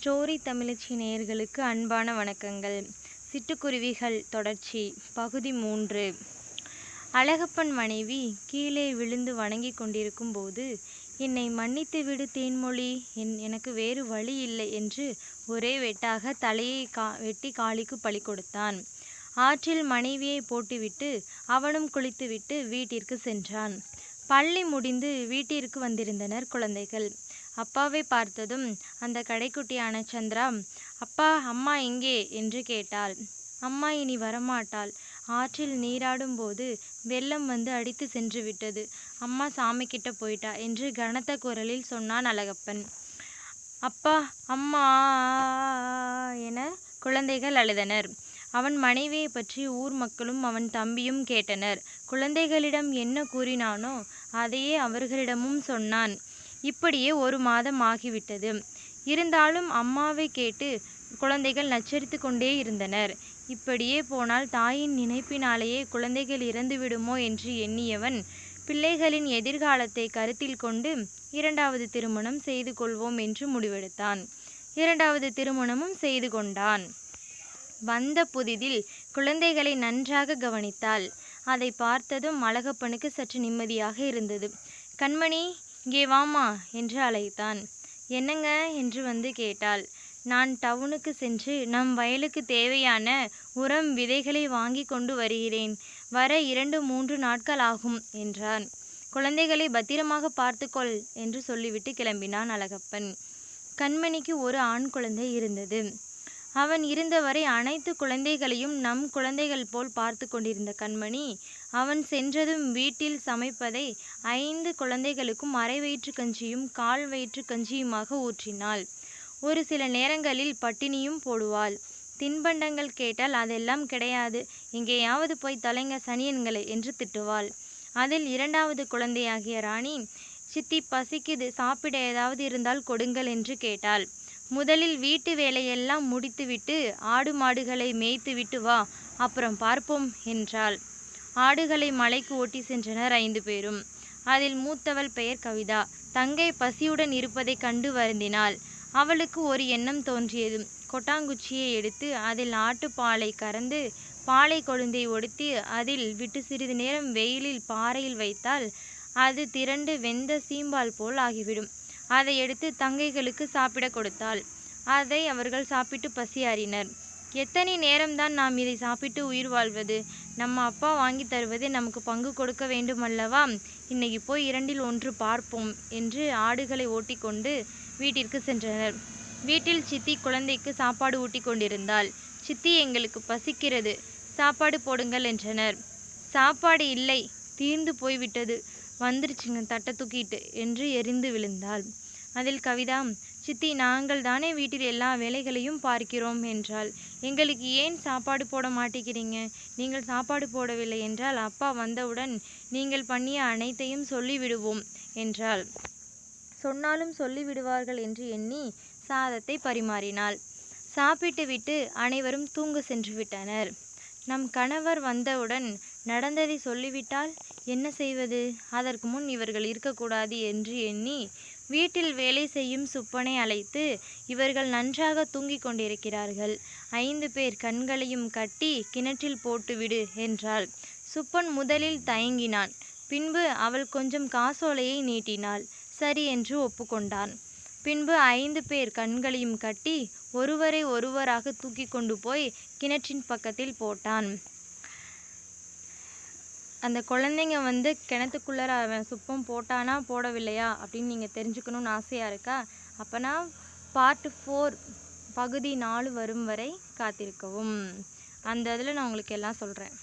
Story தமிழச்சி நேயர்களுக்கு அன்பான வணக்கங்கள். சிட்டுக்குருவிகள் தொடர்ச்சி பகுதி 3. அழகப்பன் மனைவி கீழே விழுந்து வணங்கி கொண்டிருக்கும் போது, என்னை மன்னித்து விடு தேன்மொழி, எனக்கு வேறு வழி இல்லை என்று ஒரே வெட்டாக தலையை வெட்டி காளிக்கு பலி கொடுத்தான். ஆற்றில் மனைவியை போட்டுவிட்டு அவனும் குளித்துவிட்டு வீட்டிற்கு சென்றான். பள்ளி முடிந்து வீட்டிற்கு வந்திருந்தனர் குழந்தைகள். அப்பாவை பார்த்ததும் அந்த கடைக்குட்டியான சந்திரா, அப்பா, அம்மா எங்கே என்று கேட்டாள். அம்மா இனி வரமாட்டாள். ஆற்றில் நீராடும் போது வெள்ளம் வந்து அடித்து சென்று விட்டது. அம்மா சாமி கிட்ட போயிட்டா என்று கனத்த குரலில் சொன்னான் அழகப்பன். அப்பா, அம்மா என குழந்தைகள் அழுதனர். அவன் மனைவியை பற்றி ஊர் மக்களும் அவன் தம்பியும் கேட்டனர். குழந்தைகளிடம் என்ன கூறினானோ அதையே அவர்களிடமும் சொன்னான். இப்படியே 1 மாதம் ஆகிவிட்டது. இருந்தாலும் அம்மாவை கேட்டு குழந்தைகள் நச்சரித்து கொண்டே இருந்தனர். இப்படியே போனால் தாயின் நினைப்பினாலேயே குழந்தைகள் இறந்துவிடுமோ என்று எண்ணியவன், பிள்ளைகளின் எதிர்காலத்தை கருத்தில் கொண்டு 2வது திருமணம் செய்து கொள்வோம் என்று முடிவெடுத்தான். 2வது திருமணமும் செய்து கொண்டான். வந்த புதிதில் குழந்தைகளை நன்றாக கவனித்தாள். அதை பார்த்ததும் அழகப்பனுக்கு சற்று நிம்மதியாக இருந்தது. கண்மணி, இங்கே வாமா என்று அழைத்தான். என்னங்க என்று வந்து கேட்டாள். நான் டவுனுக்கு சென்று நம் வயலுக்கு தேவையான உரம் விதைகளை வாங்கி கொண்டு வருகிறேன். வர 2-3 நாட்கள் ஆகும் என்றான். குழந்தைகளை பத்திரமாக பார்த்துக்கொள் என்று சொல்லிவிட்டு கிளம்பினான் அழகப்பன். கண்மணிக்கு ஒரு ஆண் குழந்தை இருந்தது. அவன் இருந்தவரை அனைத்து குழந்தைகளையும் நம் குழந்தைகள் போல் பார்த்து கொண்டிருந்த கண்மணி, அவன் சென்றதும் வீட்டில் சமைப்பதை 5 குழந்தைகளுக்கும் அரை வயிற்று கஞ்சியும் 1/4 வயிற்று கஞ்சியுமாக ஊற்றினாள். ஒரு சில நேரங்களில் பட்டினியும் போடுவாள். தின்பண்டங்கள் கேட்டால் அதெல்லாம் கிடையாது, எங்கேயாவது போய் தொலைங்க சனியன்களை என்று திட்டுவாள். அதில் 2வது குழந்தையாகிய ராணி, சித்தி பசிக்குது, சாப்பிட ஏதாவது இருந்தால் கொடுங்கள் என்று கேட்டாள். முதலில் வீட்டு வேலையெல்லாம் முடித்துவிட்டு ஆடு மாடுகளை மேய்த்துவிட்டு வா, அப்புறம் பார்ப்போம் என்றாள். ஆடுகளை மலைக்கு ஓட்டி சென்றனர் 5 பேரும். அதில் மூத்தவள் பெயர் கவிதா. தங்கை பசியுடன் இருப்பதை கண்டு வருந்தினாள். அவளுக்கு ஒரு எண்ணம் தோன்றியது. கொட்டாங்குச்சியை எடுத்து அதில் ஆட்டுப்பாலை கறந்து பாலை கொழுந்தை ஒடுத்தி அதில் விட்டு சிறிது நேரம் வெயிலில் பாறையில் வைத்தால் அது திரண்டு வெந்த சீம்பால் போல் ஆகிவிடும். அதை எடுத்து தங்கைகளுக்கு சாப்பிட கொடுத்தாள். அதை அவர்கள் சாப்பிட்டு பசியாறினர். எத்தனை நேரம்தான் நாம் இதை சாப்பிட்டு உயிர் வாழ்வது? நம்ம அப்பா வாங்கி தருவதை நமக்கு பங்கு கொடுக்க வேண்டுமல்லவா? இன்னைக்கு போய் 2இல் 1 பார்ப்போம் என்று ஆடுகளை ஓட்டி கொண்டு வீட்டிற்கு சென்றனர். வீட்டில் சித்தி குழந்தைக்கு சாப்பாடு ஊட்டி கொண்டிருந்தாள். சித்தி, எங்களுக்கு பசிக்கிறது, சாப்பாடு போடுங்கள் என்றனர். சாப்பாடு இல்லை, தீர்ந்து போய்விட்டது, வந்துருச்சுங்க தட்டை தூக்கிட்டு என்று எரிந்து விழுந்தாள். அதில் கவிதா, சித்தி, நாங்கள் தானே வீட்டில் எல்லா வேலைகளையும் பார்க்கிறோம் என்றாள். எங்களுக்கு ஏன் சாப்பாடு போட மாட்டேங்கிறீங்க? நீங்கள் சாப்பாடு போடவில்லை என்றால் அப்பா வந்தவுடன் நீங்கள் பண்ணிய அனைத்தையும் சொல்லிவிடுவோம் என்றாள். சொன்னாலும் சொல்லிவிடுவார்கள் என்று எண்ணி சாதத்தை பரிமாறினாள். சாப்பிட்டு விட்டு அனைவரும் தூங்க சென்று விட்டனர். நம் கணவர் வந்தவுடன் நடந்ததை சொல்லிவிட்டால் என்ன செய்வது? அதற்கு முன் இவர்கள் இருக்கக்கூடாது என்று எண்ணி வீட்டில் வேலை செய்யும் சுப்பனை அழைத்து, இவர்கள் நன்றாக தூங்கிக் கொண்டிருக்கிறார்கள், 5 பேர் கண்களையும் கட்டி கிணற்றில் போட்டுவிடு என்றாள். சுப்பன் முதலில் தயங்கினான். பின்பு அவள் கொஞ்சம் காசோலையை நீட்டினாள். சரி என்று ஒப்புக்கொண்டான். பின்பு 5 பேர் கண்களையும் கட்டி ஒருவரை ஒருவராக தூக்கி கொண்டு போய் கிணற்றின் பக்கத்தில் போட்டான். அந்த குழந்தைங்க வந்து கிணத்துக்குள்ளார அவன் சுப்பம் போட்டானா போடவில்லையா அப்படின்னு நீங்கள் தெரிஞ்சுக்கணுன்னு ஆசையாக இருக்கா? அப்போனா பார்ட் 4 பகுதி 4 வரும் வரை காத்திருக்கவும். அந்த இதில் நான் உங்களுக்கு எல்லாம் சொல்கிறேன்.